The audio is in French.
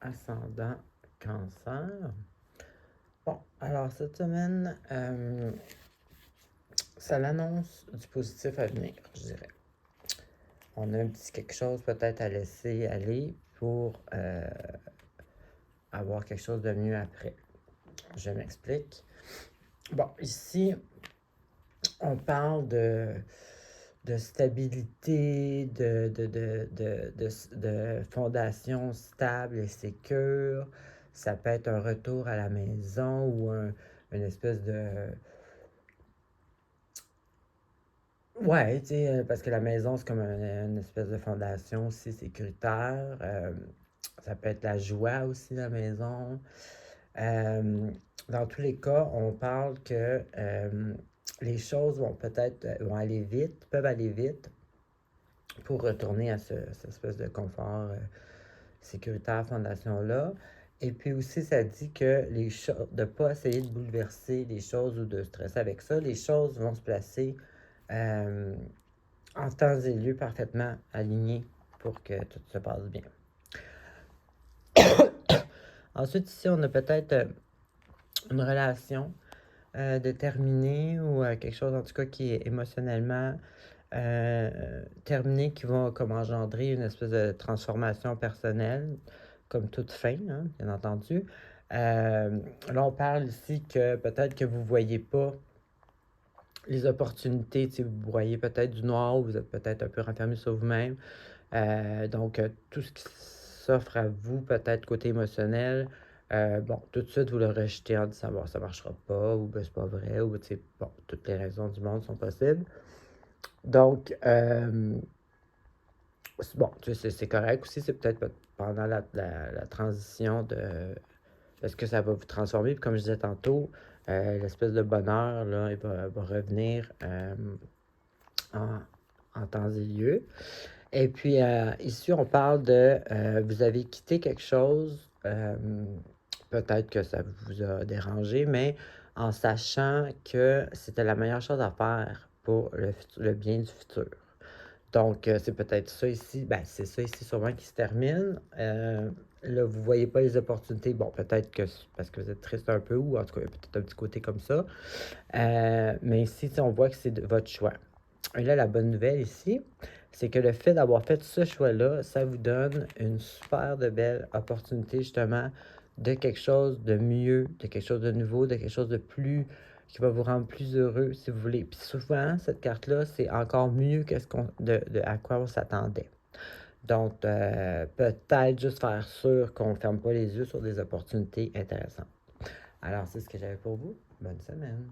ascendant Cancer. Bon, alors cette semaine, ça l'annonce du positif à venir, je dirais. On a un petit quelque chose peut-être à laisser aller pour avoir quelque chose de mieux après. Je m'explique. Bon, ici, on parle de stabilité, de fondation stable et sécure. Ça peut être un retour à la maison ou une espèce de... Ouais, tu sais, parce que la maison, c'est comme une espèce de fondation aussi sécuritaire. Ça peut être la joie aussi, la maison. Euh, dans tous les cas, on parle que les choses vont peut-être vont aller vite, peuvent aller vite pour retourner à cette espèce de confort sécuritaire fondation-là. Et puis aussi, ça dit que les choses, de ne pas essayer de bouleverser les choses ou de stresser avec ça, les choses vont se placer euh, en temps et lieu parfaitement alignées pour que tout se passe bien. Ensuite, ici, on a peut-être une relation déterminée ou quelque chose en tout cas qui est émotionnellement terminé, qui va comme engendrer une espèce de transformation personnelle, comme toute fin, hein, bien entendu. Là, on parle ici que peut-être que vous ne voyez pas les opportunités, vous voyez peut-être du noir, vous êtes peut-être un peu renfermé sur vous-même. Donc, tout ce qui s'offre à vous, peut-être côté émotionnel, bon, tout de suite, vous le rejetez en disant, bon, ça marchera pas, ou ben, c'est pas vrai, ou, tu sais, bon, toutes les raisons du monde sont possibles. Donc, bon, tu sais, c'est correct aussi, c'est peut-être pendant la transition de... Est-ce que ça va vous transformer? Puis comme je disais tantôt, l'espèce de bonheur, là, il va revenir en temps et lieu. Et puis, ici, on parle de... vous avez quitté quelque chose, peut-être que ça vous a dérangé, mais en sachant que c'était la meilleure chose à faire pour le bien du futur. Donc, c'est peut-être ça ici. Ben, c'est ça ici sûrement qui se termine. Là, vous ne voyez pas les opportunités. Bon, peut-être que c'est parce que vous êtes triste un peu, ou en tout cas, il y a peut-être un petit côté comme ça. Mais ici, on voit que c'est votre choix. Et là, la bonne nouvelle ici, c'est que le fait d'avoir fait ce choix-là, ça vous donne une super de belle opportunité, justement, de quelque chose de mieux, de quelque chose de nouveau, de quelque chose de plus qui va vous rendre plus heureux, si vous voulez. Puis souvent, cette carte-là, c'est encore mieux que à quoi on s'attendait. Donc, peut-être juste faire sûr qu'on ne ferme pas les yeux sur des opportunités intéressantes. Alors, c'est ce que j'avais pour vous. Bonne semaine.